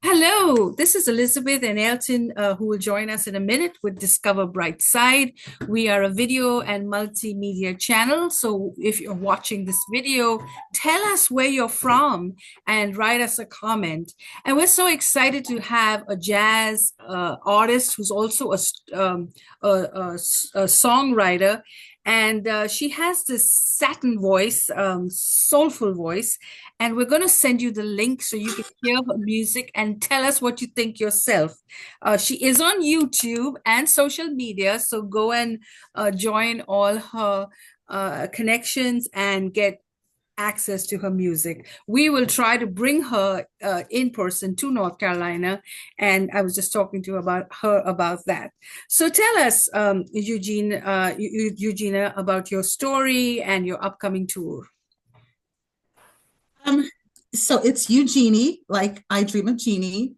Hello, this is Elizabeth and Elton, who will join us in a minute with Discover Bright Side. We are a video and multimedia channel. So if you're watching this video, tell us where you're from and write us a comment. And we're so excited to have a jazz artist who's also a songwriter. And she has this satin voice, soulful voice. And we're going to send you the link so you can hear her music and tell us what you think yourself. She is on YouTube and social media, so go and join all her connections and get access to her music. We will try to bring her in person to North Carolina, and I was just talking to her about that. So tell us, Eugenia, about your story and your upcoming tour. Um, so it's Eugenie, like I Dream of Jeannie,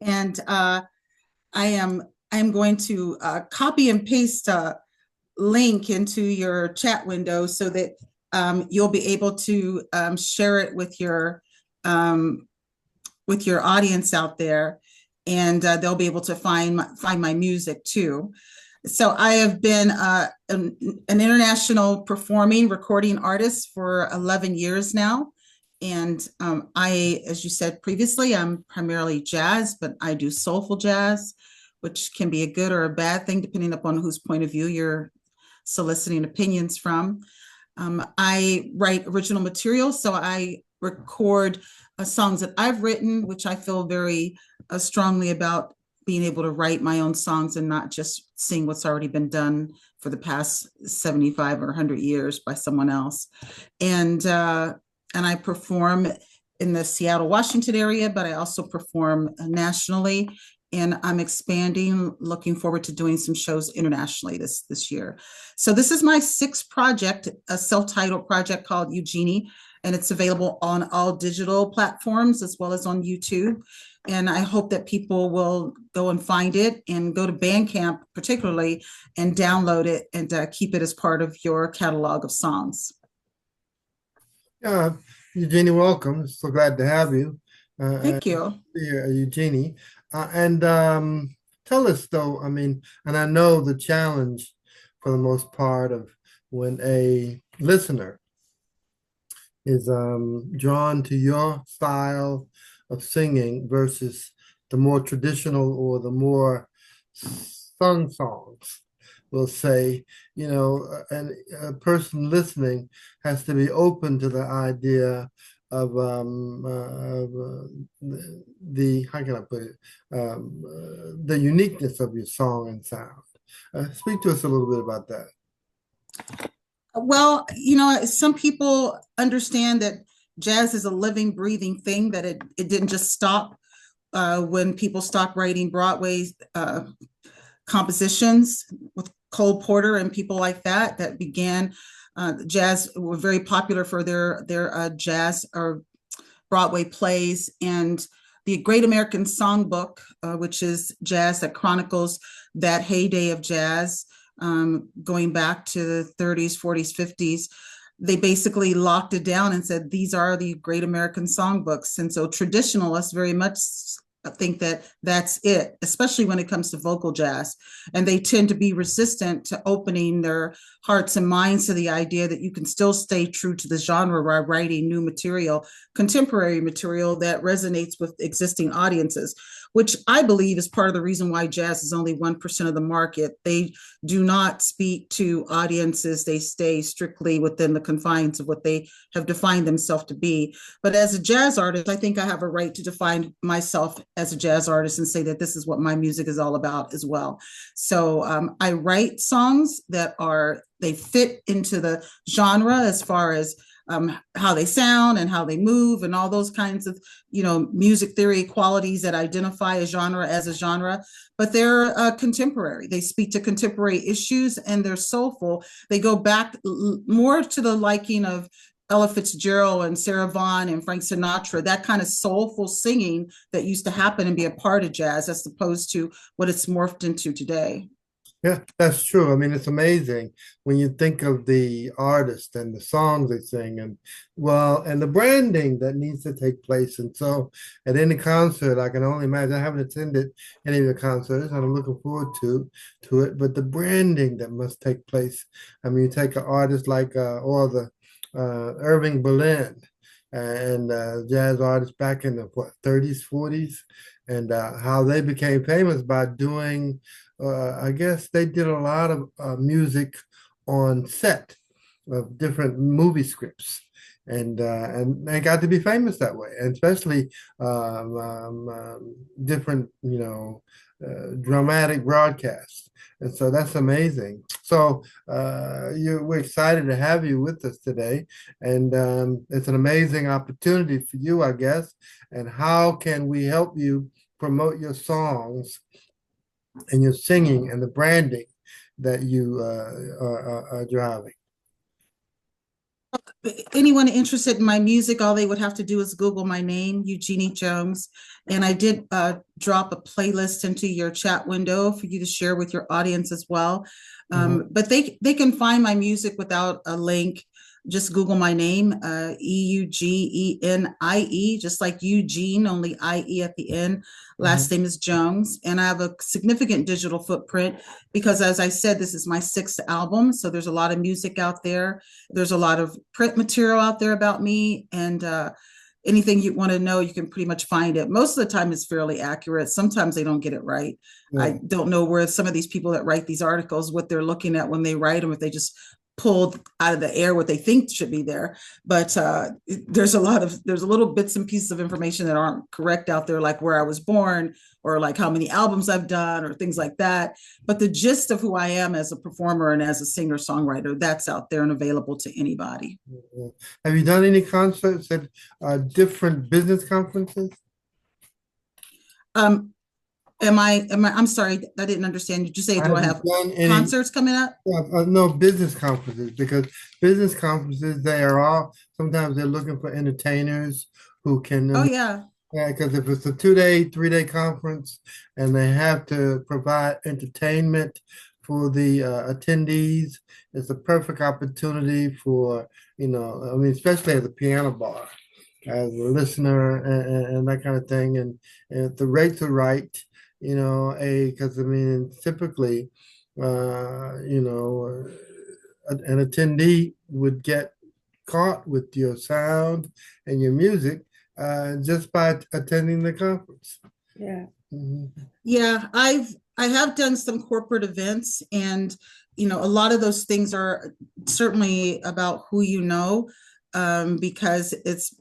and I am I am going to copy and paste a link into your chat window so that you'll be able to share it um, with your audience out there, and they'll be able to find my music too. So I have been an international performing recording artist for 11 years now. And as you said previously, I'm primarily jazz, but I do soulful jazz, which can be a good or a bad thing depending upon whose point of view you're soliciting opinions from. I write original material, so I record songs that I've written, which I feel very strongly about being able to write my own songs and not just sing what's already been done for the past 75 or 100 years by someone else. And I perform in the Seattle, Washington area, but I also perform nationally. And I'm expanding, looking forward to doing some shows internationally this year. So this is my sixth project, a self-titled project called Eugenie, and it's available on all digital platforms as well as on YouTube. And I hope that people will go and find it and go to Bandcamp particularly and download it and keep it as part of your catalog of songs. Uh, Eugenie, welcome. So glad to have you. Thank you. Eugenie. And tell us, though, I mean, and I know the challenge for the most part of when a listener is drawn to your style of singing versus the more traditional or the more sung songs. We'll say, and a person listening has to be open to the idea of the how can I put it, the uniqueness of your song and sound. Speak to us a little bit about that. Well, some people understand that jazz is a living, breathing thing, that it didn't just stop when people stopped writing Broadway compositions with Cole Porter and people like that began. Jazz were very popular for their jazz or Broadway plays, and the Great American Songbook, which is jazz that chronicles that heyday of jazz, going back to the 30s, 40s, 50s. They basically locked it down and said, these are the Great American Songbooks. And so traditionalists very much think that that's it, especially when it comes to vocal jazz. And they tend to be resistant to opening their hearts and minds to the idea that you can still stay true to the genre by writing new material, contemporary material that resonates with existing audiences, which I believe is part of the reason why jazz is only 1% of the market. They do not speak to audiences. They stay strictly within the confines of what they have defined themselves to be. But as a jazz artist, I think I have a right to define myself as a jazz artist and say that this is what my music is all about as well. So I write songs that they fit into the genre as far as how they sound and how they move and all those kinds of, music theory qualities that identify a genre as a genre. But they're contemporary. They speak to contemporary issues and they're soulful. They go back more to the liking of Ella Fitzgerald and Sarah Vaughan and Frank Sinatra, that kind of soulful singing that used to happen and be a part of jazz as opposed to what it's morphed into today. Yeah, that's true. I mean, it's amazing when you think of the artist and the songs they sing, and well, and the branding that needs to take place. And so, at any concert, I can only imagine. I haven't attended any of the concerts, and I'm looking forward to it. But the branding that must take place. I mean, you take an artist like or the Irving Berlin and jazz artists back in the what 30s, 40s, and how they became famous by doing I guess they did a lot of music on set of different movie scripts, and they got to be famous that way, and especially different, dramatic broadcasts. And so that's amazing. So we're excited to have you with us today, and it's an amazing opportunity for you, I guess. And how can we help you promote your songs and your singing and the branding that you are driving? Anyone interested in my music, all they would have to do is Google my name, Eugenie Jones. And I did drop a playlist into your chat window for you to share with your audience as well. But they can find my music without a link. Just Google my name, Eugenie, just like Eugene, only IE at the end. Last name is Jones. And I have a significant digital footprint because, as I said, this is my 6th album. So there's a lot of music out there. There's a lot of print material out there about me. And anything you want to know, you can pretty much find it. Most of the time, it's fairly accurate. Sometimes they don't get it right. Yeah. I don't know where some of these people that write these articles, what they're looking at when they write them, if they just pulled out of the air what they think should be there. But there's a little bits and pieces of information that aren't correct out there, like where I was born or like how many albums I've done or things like that. But the gist of who I am as a performer and as a singer-songwriter, that's out there and available to anybody. Have you done any concerts at different business conferences? I'm sorry, I didn't understand. Did you say, do I have concerts coming up? No, business conferences, because business conferences, sometimes they're looking for entertainers who can. Oh, yeah. Yeah, because if it's a 2-day, 3-day conference and they have to provide entertainment for the attendees, it's a perfect opportunity for, I mean, especially at the piano bar, as a listener and that kind of thing. And if the rates are right, because I mean, typically, an attendee would get caught with your sound and your music just by attending the conference. Yeah. Yeah, I have done some corporate events, and a lot of those things are certainly about who you know, because it's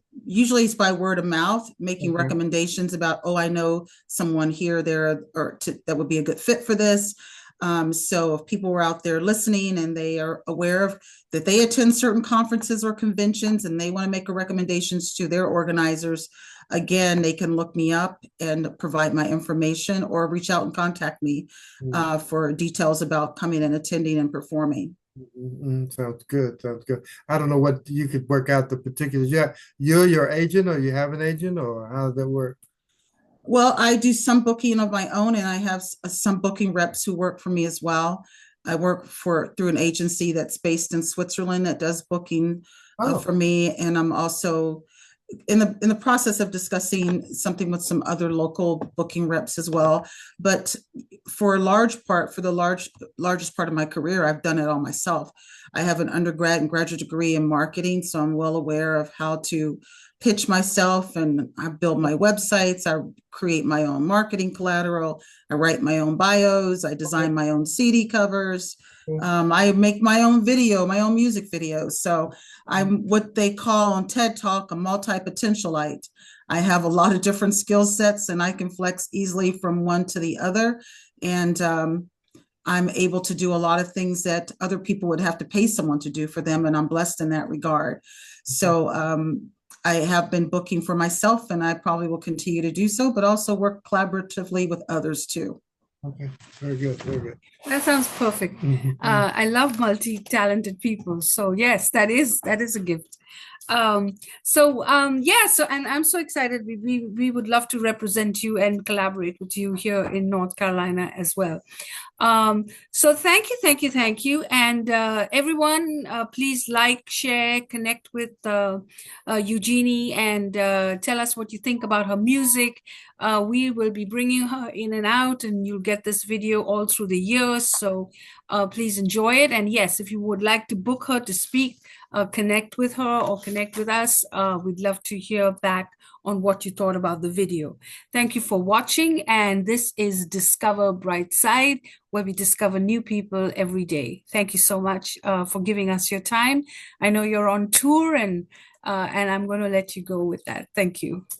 by word of mouth, making recommendations about, oh, I know someone here, there, that would be a good fit for this. So if people were out there listening and they are aware of that they attend certain conferences or conventions and they want to make recommendations to their organizers, again, they can look me up and provide my information or reach out and contact me for details about coming and attending and performing. Sounds good. Sounds good. I don't know what you could work out the particulars. Yeah, you're your agent, or you have an agent, or how does that work? Well, I do some booking of my own, and I have some booking reps who work for me as well. I work through an agency that's based in Switzerland that does booking for me, and I'm also in the process of discussing something with some other local booking reps as well. But for largest part of my career, I've done it all myself. I have an undergrad and graduate degree in marketing, so I'm well aware of how to pitch myself, and I build my websites. I create my own marketing collateral. I write my own bios. I design my own CD covers. I make my own music videos. So I'm what they call on TED Talk a multi-potentialite. I have a lot of different skill sets, and I can flex easily from one to the other. And I'm able to do a lot of things that other people would have to pay someone to do for them. And I'm blessed in that regard. So I have been booking for myself, and I probably will continue to do so, but also work collaboratively with others too. Okay, very good, very good. That sounds perfect. I love multi-talented people. So yes, that is a gift. Yeah, so and I'm so excited. We would love to represent you and collaborate with you here in North Carolina as well. So thank you, thank you, thank you. And everyone, please like, share, connect with Eugenie, and tell us what you think about her music. We will be bringing her in and out, and you'll get this video all through the years. So please enjoy it. And yes, if you would like to book her to speak, connect with her or connect with us. We'd love to hear back on what you thought about the video. Thank you for watching. And this is Discover Bright Side, where we discover new people every day. Thank you so much for giving us your time. I know you're on tour, and I'm going to let you go with that. Thank you.